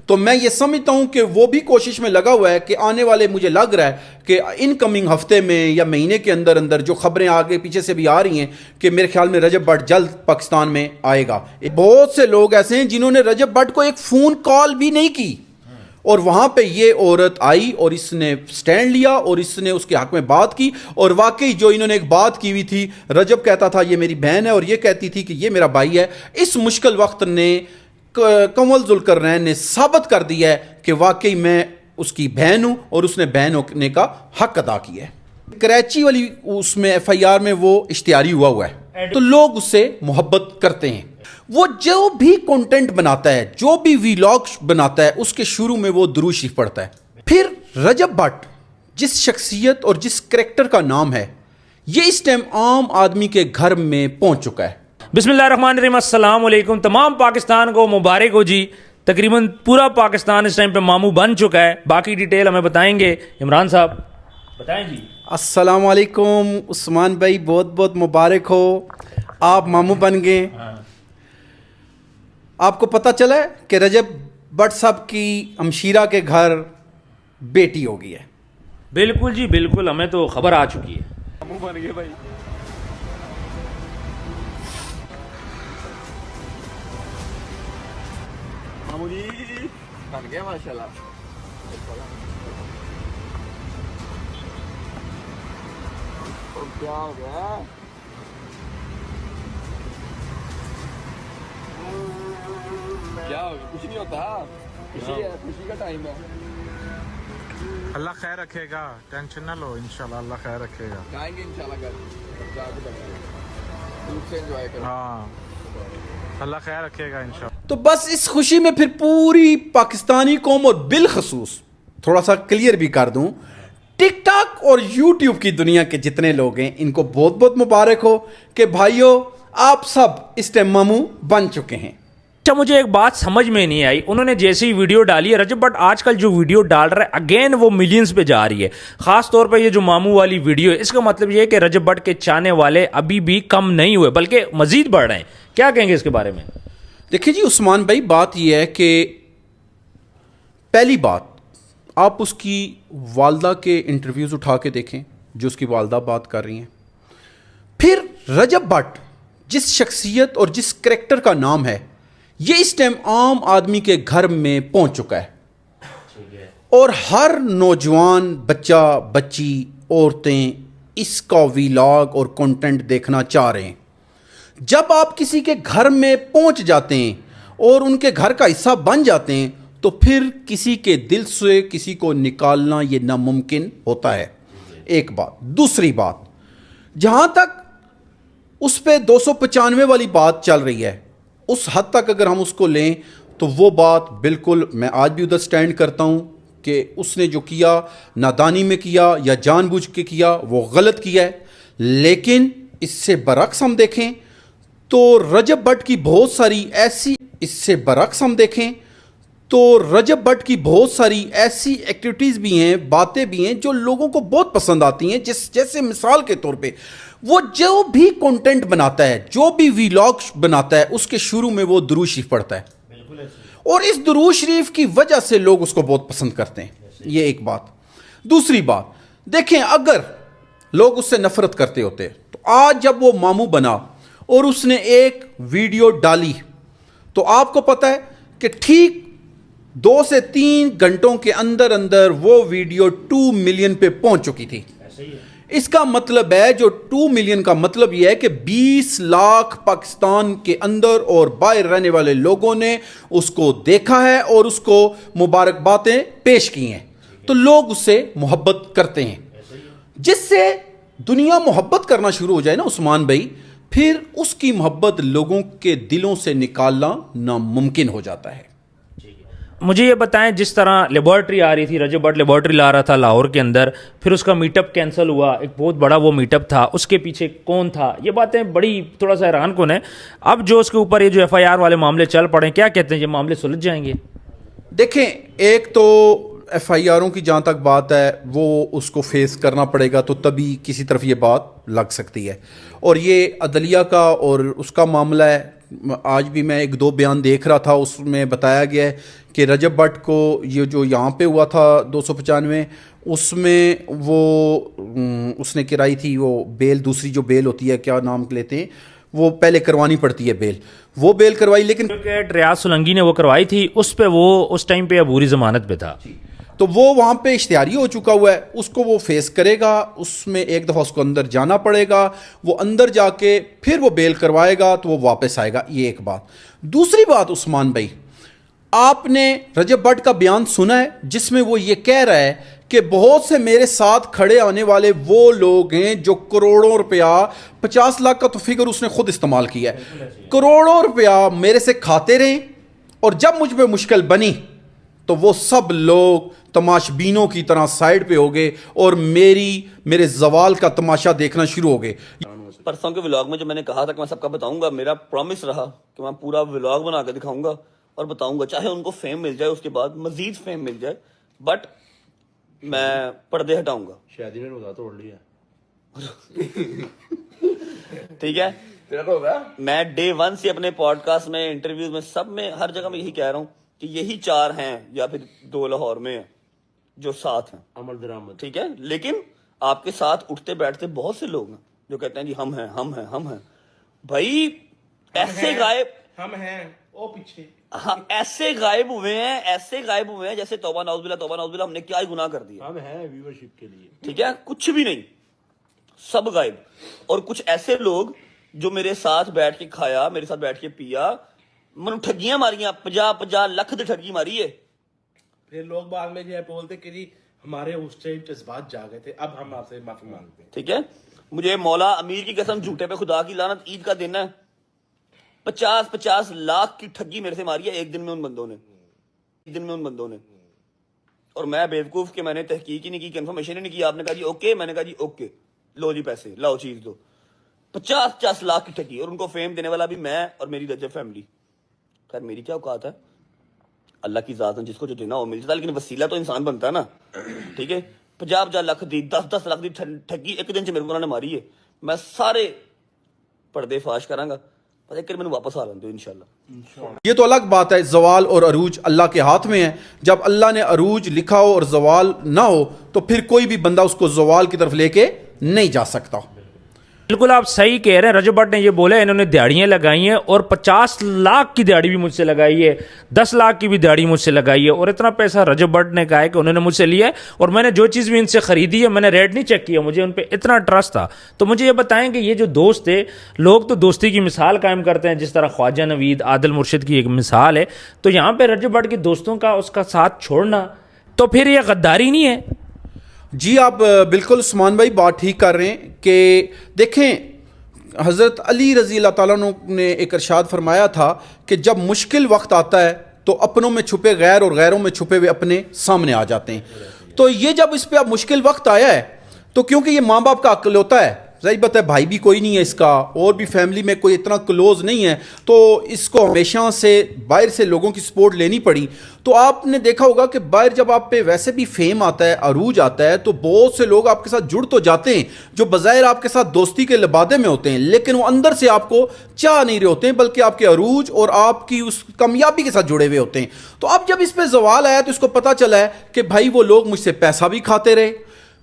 तो मैं ये समझता हूं कि वो भी कोशिश में लगा हुआ है कि आने वाले, मुझे लग रहा है कि इनकमिंग हफ्ते में या महीने के अंदर अंदर जो खबरें आगे पीछे से भी आ रही हैं कि मेरे ख्याल में रजब भट्ट जल्द पाकिस्तान में आएगा। बहुत से लोग ऐसे हैं जिन्होंने रजब भट्ट को एक फ़ोन कॉल भी नहीं की, और वहां पे ये औरत आई और इसने स्टैंड लिया और इसने उसके हक में बात की। और वाकई जो इन्होंने एक बात की हुई थी, रजब कहता था ये मेरी बहन है और ये कहती थी कि ये मेरा भाई है। इस मुश्किल वक्त ने कंवल जुल्करनैन ने साबित कर दिया है कि वाकई मैं उसकी बहन हूं और उसने बहन होने का हक अदा किया है। कराची वाली उसमें FIR में वो इश्तिहारी हुआ है, तो लोग उससे मोहब्बत करते हैं। वो जो भी कंटेंट बनाता है, जो भी व्लॉग बनाता है, उसके शुरू में वो दुरूद शरीफ पढ़ता है। फिर रजब भट्ट जिस शख्सियत और जिस करैक्टर का नाम है, ये इस टाइम आम आदमी के घर में पहुंच चुका है। बिस्मिल्लाहिर्रहमानिर्रहीम, अस्सलाम वालेकुम। तमाम पाकिस्तान को मुबारक हो जी। तकरीबन पूरा पाकिस्तान इस टाइम पे मामू बन चुका है। बाकी डिटेल हमें बताएंगे इमरान साहब, बताएं जी। अस्सलाम वालेकुम उस्मान भाई, बहुत बहुत मुबारक हो, आप मामू बन गए। आपको पता चला है कि रजब भट्ट साहब की हमशीरा के घर बेटी हो गई है? बिल्कुल जी बिल्कुल, हमें तो खबर आ चुकी है। मामू बन गए भाई। मामू जी बन गया माशाल्लाह। और क्या हो गया? क्या हो गया? कुछ नहीं होता, खुशी है, खुशी का टाइम है। अल्लाह खैर रखेगा, टेंशन ना लो, इंशाल्लाह अल्लाह खैर रखेगा। जाएंगे इंशाल्लाह घर जाके बढ़िया दूध से एंजॉय करो। हाँ, अल्लाह खैर रखेगा इंशाल्लाह। तो बस इस खुशी में फिर पूरी पाकिस्तानी कौम, और बिलखसूस थोड़ा सा क्लियर भी कर दूं, टिकटॉक और यूट्यूब की दुनिया के जितने लोग हैं, इनको बहुत बहुत मुबारक हो कि भाइयों आप सब इस टाइम मामू बन चुके हैं। अच्छा, मुझे एक बात समझ में नहीं आई। उन्होंने जैसे ही वीडियो डाली है, रजब भट्ट आजकल जो वीडियो डाल रहा है अगेन वो मिलियंस पे जा रही है। खास तौर पे ये जो मामू वाली वीडियो है, इसका मतलब ये है कि रजब भट्ट के चाहने वाले अभी भी कम नहीं हुए, बल्कि मजीद बढ़ रहे हैं। क्या कहेंगे इसके बारे में? देखिए जी उस्मान भाई, बात यह है कि पहली बात, आप उसकी वालदा के इंटरव्यूज़ उठा के देखें जो उसकी वालदा बात कर रही हैं। फिर रजब भट्ट जिस शख्सियत और जिस करैक्टर का नाम है, ये इस टाइम आम आदमी के घर में पहुंच चुका है। और हर नौजवान, बच्चा, बच्ची, औरतें इसका व्लॉग और कंटेंट देखना चाह रहे हैं। जब आप किसी के घर में पहुंच जाते हैं और उनके घर का हिस्सा बन जाते हैं, तो फिर किसी के दिल से किसी को निकालना ये नामुमकिन होता है। एक बात। दूसरी बात, जहां तक उस पे 295 वाली बात चल रही है, उस हद तक अगर हम उसको लें तो वो बात बिल्कुल, मैं आज भी उधर स्टैंड करता हूं कि उसने जो किया, नादानी में किया या जानबूझ के किया, वो गलत किया है। लेकिन इससे बरक्स हम देखें तो रजब भट्ट की बहुत सारी ऐसी एक्टिविटीज़ भी हैं, बातें भी हैं जो लोगों को बहुत पसंद आती हैं। जैसे मिसाल के तौर पे, वो जो भी कंटेंट बनाता है, जो भी व्लॉग बनाता है, उसके शुरू में वो दुरूद शरीफ पढ़ता है, और इस दुरूद शरीफ की वजह से लोग उसको बहुत पसंद करते हैं। ये एक बात। दूसरी बात, देखें अगर लोग उससे नफरत करते होते तो आज जब वो मामू बना और उसने एक वीडियो डाली, तो आपको पता है कि ठीक 2 से 3 घंटों के अंदर अंदर वो वीडियो 2 मिलियन पे पहुंच चुकी थी। इसका मतलब है, जो 2 मिलियन का मतलब यह है कि 20 लाख पाकिस्तान के अंदर और बाहर रहने वाले लोगों ने उसको देखा है और उसको मुबारकबादें पेश की हैं। तो लोग उससे मोहब्बत करते हैं। जिससे दुनिया मोहब्बत करना शुरू हो जाए ना उस्मान भाई, फिर उसकी मोहब्बत लोगों के दिलों से निकालना नामुमकिन हो जाता है। मुझे ये बताएं, जिस तरह लेबॉर्ट्री आ रही थी, रजब भट्ट लेबॉर्ट्री ला रहा था लाहौर के अंदर, फिर उसका मीटअप कैंसिल हुआ, एक बहुत बड़ा वो मीटअप था, उसके पीछे कौन था, ये बातें बड़ी थोड़ा सा हैरान कौन है। अब जो उसके ऊपर ये जो FIR वाले मामले चल पड़े, क्या कहते हैं, ये मामले सुलझ जाएंगे? देखें, एक तो FIRों की जहाँ तक बात है, वो उसको फेस करना पड़ेगा, तो तभी किसी तरफ ये बात लग सकती है। और ये अदलिया का और उसका मामला है, आज भी मैं एक दो बयान देख रहा था, उसमें बताया गया है कि रजब भट्ट को ये जो यहाँ पे हुआ था 295, उसमें वो उसने कराई थी वो बेल, दूसरी जो बेल होती है, क्या नाम लेते हैं, वो पहले करवानी पड़ती है बेल, वो बेल करवाई, लेकिन रियाज सोलंकी ने वो करवाई थी, उस पे वो उस टाइम पे अबूरी जमानत पे था, तो वो वहाँ पे इश्तिहारी हो चुका हुआ है, उसको वो फेस करेगा, उसमें एक दफ़ा उसको अंदर जाना पड़ेगा, वो अंदर जाके फिर वो बेल करवाएगा तो वो वापस आएगा। ये एक बात। दूसरी बात, उस्मान भाई, आपने रजब भट्ट का बयान सुना है जिसमें वो ये कह रहा है कि बहुत से मेरे साथ खड़े आने वाले वो लोग हैं जो करोड़ों रुपया, 50 लाख का तो फिगर उसने खुद इस्तेमाल किया है, करोड़ों रुपया मेरे से खाते रहे, और जब मुझ पर मुश्किल बनी तो वो सब लोग तमाशबीनों की तरह साइड पे हो गए और मेरे जवाल का तमाशा देखना शुरू हो गए। परसों के व्लॉग में जो मैंने कहा था कि मैं सबका बताऊंगा, मेरा प्रॉमिस रहा कि मैं पूरा व्लॉग बना के दिखाऊंगा और बताऊंगा, चाहे उनको फेम मिल जाए, उसके बाद मजीद फेम मिल जाए, बट मैं पर्दे हटाऊंगा। शादी ने रोजा तोड़ लिया। ठीक है, तेरा तो होगा। मैं डे 1 से अपने पॉडकास्ट में, इंटरव्यूज में, सब में, हर जगह मैं यही कह रहा हूँ कि यही 4 हैं या फिर 2 लाहौर में हैं जो साथ हैं, अमल दरामद। ठीक है। लेकिन आपके साथ उठते बैठते बहुत से लोग हैं जो कहते हैं जी हम हैं, हम हैं, हम हैं। भाई ऐसे गायब हम हैं ओ पीछे, हाँ, ऐसे गायब हुए हैं, ऐसे गायब हुए हैं जैसे तौबा नाउज़ुबिल्लाह, हमने क्या ही गुनाह कर दिया। हम हैं व्यूअरशिप के लिए, ठीक है, कुछ भी नहीं, सब गायब। और कुछ ऐसे लोग जो मेरे साथ बैठ के खाया, मेरे साथ बैठ के पिया, मैंने ठगियां मारियां, 50 लाख की ठगी मारी है। फिर लोग बाद में जो बोलते कि जी हमारे उस टाइम जज्बात जा गए थे, अब हम आपसे माफी मांगते हैं। ठीक है, मुझे मौला अमीर की कसम, झूठे पे खुदा की लानत, ईद का दिन है, 50 लाख की ठगी मेरे से मारी है एक दिन में उन बंदों ने, और मैं बेवकूफ कि मैंने तहकीक ही नहीं की, कंफर्मेशन ही नहीं की। आपने कहा जी ओके, मैंने कहा जी ओके, लो जी पैसे लाओ, चीज दो। 50 लाख की ठगी, और उनको फेम देने वाला भी मैं और मेरी रजब फैमिली। खैर मेरी क्या औकात है, अल्लाह की जात है, जिसको जो देना हो मिल जाता, लेकिन वसीला तो इंसान बनता है ना। ठीक है, 50 लाख दी, 10 लाख दी ठगी एक दिन च मेरे को उन्होंने मारी है। मैं सारे पर्दे फाश करांगा, बस एक मैंने वापस आ रहा हूँ इंशाल्लाह। ये तो अलग बात है, जवाल और अरूज अल्लाह के हाथ में है। जब अल्लाह ने अरूज लिखा हो और जवाल ना हो तो फिर कोई भी बंदा उसको जवाल की तरफ लेके नहीं जा सकता। बिल्कुल आप सही कह रहे हैं। रजब भट्ट ने ये बोला, इन्होंने दिहाड़ियाँ लगाई हैं और 50 लाख की दिहाड़ी भी मुझसे लगाई है, 10 लाख की भी दिहाड़ी मुझसे लगाई है, और इतना पैसा रजब भट्ट ने कहा है कि उन्होंने मुझसे लिया है, और मैंने जो चीज़ भी इनसे खरीदी है मैंने रेट नहीं चेक किया, मुझे उन पर इतना ट्रस्ट था। तो मुझे ये बताएं कि ये जो दोस्त थे, लोग तो दोस्ती की मिसाल कायम करते हैं, जिस तरह ख्वाजा नवीद, आदिल मुर्शिद की एक मिसाल है, तो यहाँ पर रजब भट्ट के दोस्तों का उसका साथ छोड़ना, तो फिर ये गद्दारी नहीं है? जी आप बिल्कुल उस्मान भाई बात ठीक कर रहे हैं कि देखें, हज़रत अली रज़ी अल्लाह ताला ने एक इरशाद फरमाया था कि जब मुश्किल वक्त आता है तो अपनों में छुपे गैर और गैरों में छुपे हुए अपने सामने आ जाते हैं। तो ये जब इस पे अब मुश्किल वक्त आया है तो क्योंकि ये माँ बाप का अक्ल होता है, सही बात है, भाई भी कोई नहीं है इसका, और भी फैमिली में कोई इतना क्लोज नहीं है, तो इसको हमेशा से बाहर से लोगों की सपोर्ट लेनी पड़ी। तो आपने देखा होगा कि बाहर जब आप पे वैसे भी फेम आता है, अरूज आता है, तो बहुत से लोग आपके साथ जुड़ तो जाते हैं जो बज़ाहिर आपके साथ दोस्ती के लिबादे में होते हैं, लेकिन वो अंदर से आपको चाह नहीं रहे होते हैं, बल्कि आपके अरूज और आपकी उस कामयाबी के साथ जुड़े हुए होते हैं। तो अब जब इस पर जवाल आया तो इसको पता चला है कि भाई वो लोग मुझसे पैसा भी खाते रहे,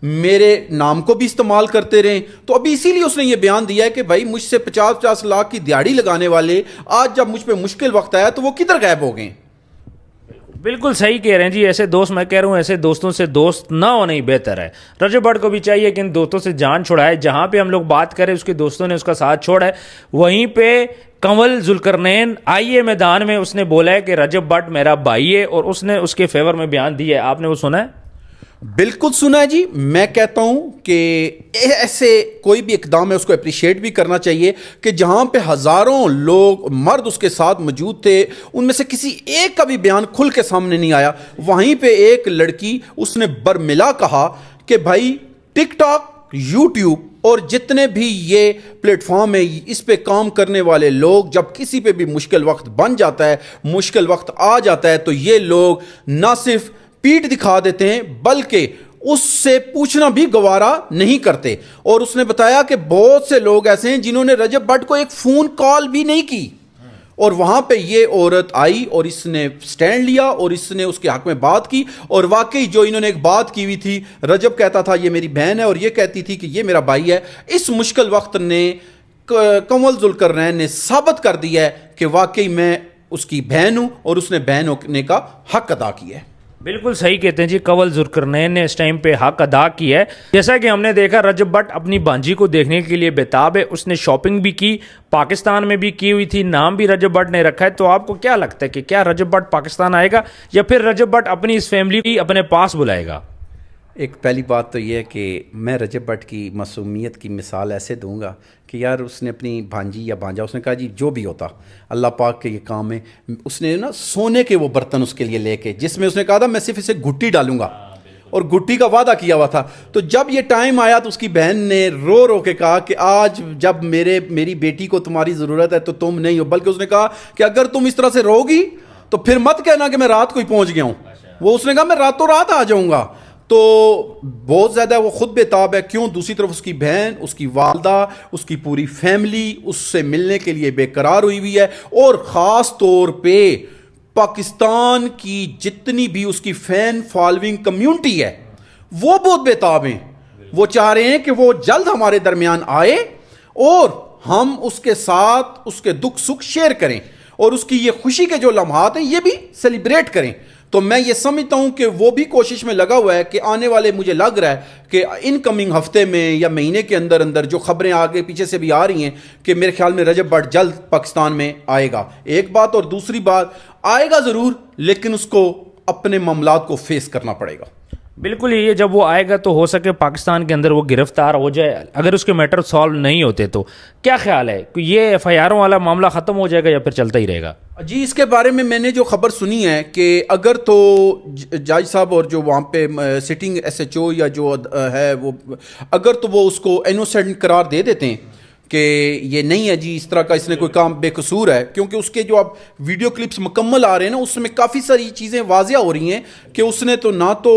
मेरे नाम को भी इस्तेमाल करते रहे। तो अभी इसीलिए उसने ये बयान दिया है कि भाई मुझसे 50 लाख की दिहाड़ी लगाने वाले आज जब मुझ पे मुश्किल वक्त आया तो वो किधर गायब हो गए। बिल्कुल सही कह रहे हैं जी। ऐसे दोस्त, मैं कह रहा हूँ ऐसे दोस्तों से दोस्त ना होना ही बेहतर है। रजब भट्ट को भी चाहिए कि इन दोस्तों से जान छुड़ाए। जहाँ पे हम लोग बात करें उसके दोस्तों ने उसका साथ छोड़ा है, वहीं पे कंवल जुल्करनैन आइए मैदान में उसने बोला है कि रजब भट्ट मेरा भाई है, और उसने उसके फेवर में बयान दिया है। आपने वो सुना है? बिल्कुल सुना है जी। मैं कहता हूं कि ऐसे कोई भी इकदाम है उसको अप्रिशिएट भी करना चाहिए कि जहां पे हजारों लोग मर्द उसके साथ मौजूद थे, उनमें से किसी एक का भी बयान खुल के सामने नहीं आया। वहीं पे एक लड़की उसने बरमिला कहा कि भाई टिकटॉक, यूट्यूब और जितने भी ये प्लेटफॉर्म है, इस पे काम करने वाले लोग जब किसी पे भी मुश्किल वक्त बन जाता है, मुश्किल वक्त आ जाता है, तो ये लोग ना सिर्फ पीठ दिखा देते हैं बल्कि उससे पूछना भी गवारा नहीं करते। और उसने बताया कि बहुत से लोग ऐसे हैं जिन्होंने रजब भट्ट को एक फोन कॉल भी नहीं की, और वहां पे ये औरत आई और इसने स्टैंड लिया और इसने उसके हक में बात की। और वाकई जो इन्होंने एक बात की हुई थी, रजब कहता था ये मेरी बहन है और ये कहती थी कि ये मेरा भाई है, इस मुश्किल वक्त ने कंवल जुल्करनैन ने साबित कर दिया है कि वाकई मैं उसकी बहन हूं और उसने बहन होने का हक अदा किया है। बिल्कुल सही कहते हैं जी, कंवल जुल्करनैन ने इस टाइम पे हक अदा किया है। जैसा कि हमने देखा रजब भट्ट अपनी भांजी को देखने के लिए बेताब है, उसने शॉपिंग भी की, पाकिस्तान में भी की हुई थी, नाम भी रजब भट्ट ने रखा है। तो आपको क्या लगता है कि क्या रजब भट्ट पाकिस्तान आएगा या फिर रजब भट्ट अपनी इस फैमिली की अपने पास बुलाएगा? एक पहली बात तो ये है कि मैं रजब भट्ट की मासूमियत की मिसाल ऐसे दूंगा कि यार उसने अपनी भांजी या भांजा, उसने कहा जी जो भी होता अल्लाह पाक के ये काम है। उसने ना सोने के वो बर्तन उसके लिए लेके, जिसमें उसने कहा था मैं सिर्फ इसे घुट्टी डालूंगा और घुट्टी का वादा किया हुआ था। तो जब ये टाइम आया तो उसकी बहन ने रो रो के कहा कि आज जब मेरी बेटी को तुम्हारी ज़रूरत है तो तुम नहीं हो, बल्कि उसने कहा कि अगर तुम इस तरह से रोगी तो फिर मत कहना कि मैं रात को ही पहुंच गया हूं। वो उसने कहा मैं रातों रात आ जाऊंगा। तो बहुत ज़्यादा वो खुद बेताब है। क्यों? दूसरी तरफ उसकी बहन, उसकी वालदा, उसकी पूरी फैमिली उससे मिलने के लिए बेकरार हुई हुई है। और ख़ास तौर पे पाकिस्तान की जितनी भी उसकी फैन फॉलोइंग कम्युनिटी है वो बहुत बेताब हैं। वो चाह रहे हैं कि वो जल्द हमारे दरमियान आए और हम उसके साथ उसके दुख सुख शेयर करें और उसकी ये खुशी के जो लम्हात हैं ये भी सेलिब्रेट करें। तो मैं ये समझता हूं कि वो भी कोशिश में लगा हुआ है कि आने वाले, मुझे लग रहा है कि इनकमिंग हफ्ते में या महीने के अंदर अंदर जो खबरें आगे पीछे से भी आ रही हैं कि मेरे ख्याल में रजब भट्ट जल्द पाकिस्तान में आएगा। एक बात, और दूसरी बात, आएगा ज़रूर लेकिन उसको अपने मामलात को फेस करना पड़ेगा। बिल्कुल, ये जब वो आएगा तो हो सके पाकिस्तान के अंदर वो गिरफ्तार हो जाए, अगर उसके मैटर सॉल्व नहीं होते तो क्या ख्याल है कि ये एफआईआरों वाला मामला ख़त्म हो जाएगा या फिर चलता ही रहेगा? जी, इसके बारे में मैंने जो खबर सुनी है कि अगर तो जज साहब और जो वहाँ पे सिटिंग एसएचओ या जो है वो, अगर तो वो उसको इनोसेंट करार दे देते हैं कि ये नहीं है जी, इस तरह का इसने कोई काम बेकसूर है, क्योंकि उसके जो अब वीडियो क्लिप्स मुकम्मल आ रहे हैं ना उसमें काफ़ी सारी चीज़ें वाजिया हो रही हैं कि उसने तो ना तो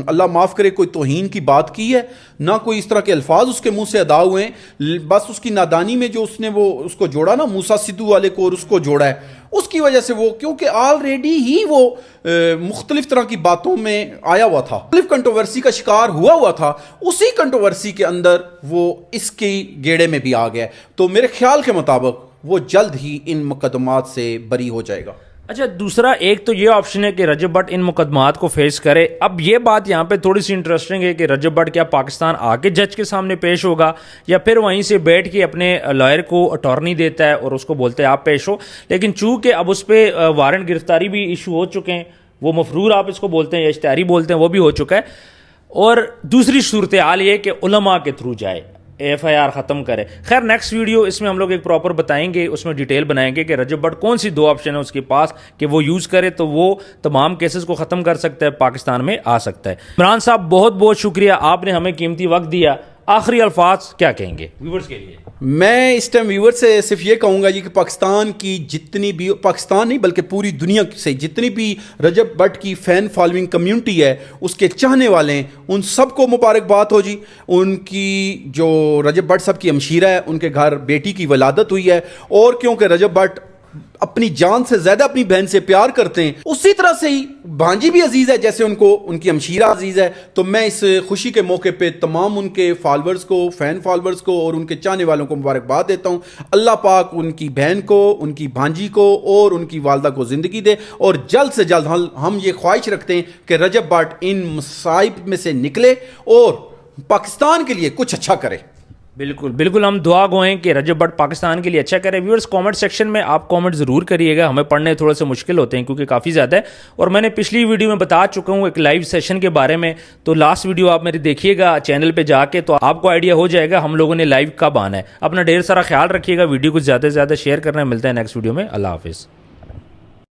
अल्लाह माफ़ करे कोई तौहीन की बात की है, ना कोई इस तरह के अल्फाज उसके मुंह से अदा हुए हैं। बस उसकी नादानी में जो उसने वो उसको जोड़ा ना मूसा सिद्धू वाले को और उसको जोड़ा है, उसकी वजह से वो, क्योंकि ऑलरेडी ही वो मुख्तलिफ तरह की बातों में आया हुआ था, मुख्तलिफ कंट्रोवर्सी का शिकार हुआ था, उसी कंट्रोवर्सी के अंदर वो इसके गेड़े में भी आ गया। तो मेरे ख्याल के मुताबिक वो जल्द ही इन मुकदमात से बरी हो जाएगा। अच्छा, दूसरा एक तो ये ऑप्शन है कि रजब भट्ट इन मुकदमात को फेस करे। अब ये बात यहाँ पे थोड़ी सी इंटरेस्टिंग है कि रजब भट्ट क्या पाकिस्तान आके जज के सामने पेश होगा या फिर वहीं से बैठ के अपने लॉयर को अटॉर्नी देता है और उसको बोलते हैं आप पेश हो। लेकिन चूंकि अब उस पर वारंट गिरफ्तारी भी इशू हो चुके हैं, वो मफरूर आप इसको बोलते हैं या इश्तिहारी बोलते हैं, वो भी हो चुका है। और दूसरी सूरत हाल ये कि उलमा के थ्रू जाए, एफआईआर ख़त्म करे। खैर, नेक्स्ट वीडियो इसमें हम लोग एक प्रॉपर बताएंगे, उसमें डिटेल बनाएंगे कि रजब भट्ट कौन सी दो ऑप्शन है उसके पास कि वो यूज़ करे तो वो तमाम केसेस को ख़त्म कर सकता है, पाकिस्तान में आ सकता है। इमरान साहब बहुत बहुत शुक्रिया, आपने हमें कीमती वक्त दिया। आखिरी अल्फाज क्या कहेंगे व्यूवर्स के लिए? मैं इस टाइम व्यूवर से सिर्फ ये कहूँगा जी कि पाकिस्तान की जितनी भी, पाकिस्तान नहीं बल्कि पूरी दुनिया से जितनी भी रजब भट्ट की फ़ैन फॉलोइंग कम्युनिटी है, उसके चाहने वाले हैं, उन सबको मुबारकबाद हो जी। उनकी जो रजब भट्ट साहब की हमशीरा है, उनके घर बेटी की वलादत हुई है, और क्योंकि रजब भट्ट अपनी जान से ज्यादा अपनी बहन से प्यार करते हैं, उसी तरह से ही भांजी भी अजीज है जैसे उनको उनकी हमशीरा अजीज है। तो मैं इस खुशी के मौके पे तमाम उनके फॉलोअर्स को, फैन फॉलोअर्स को और उनके चाहने वालों को मुबारकबाद देता हूं। अल्लाह पाक उनकी बहन को, उनकी भांजी को और उनकी वालदा को जिंदगी दे, और जल्द से जल्द हम ये ख्वाहिश रखते हैं कि रजब भट्ट इन मसाइब में से निकले और पाकिस्तान के लिए कुछ अच्छा करे। बिल्कुल बिल्कुल, हम दुआ गोएं कि रजब भट्ट पाकिस्तान के लिए अच्छा करे। व्यूअर्स, कमेंट सेक्शन में आप कमेंट ज़रूर करिएगा, हमें पढ़ने थोड़े से मुश्किल होते हैं क्योंकि काफ़ी ज़्यादा है। और मैंने पिछली वीडियो में बता चुका हूँ एक लाइव सेशन के बारे में, तो लास्ट वीडियो आप मेरी देखिएगा चैनल पे जाके, तो आपको आइडिया हो जाएगा हम लोगों ने लाइव कब आना है। अपना ढेर सारा ख्याल रखिएगा, वीडियो को ज़्यादा से ज़्यादा शेयर करना है। मिलता है नेक्स्ट वीडियो में। अल्लाह हाफिज़।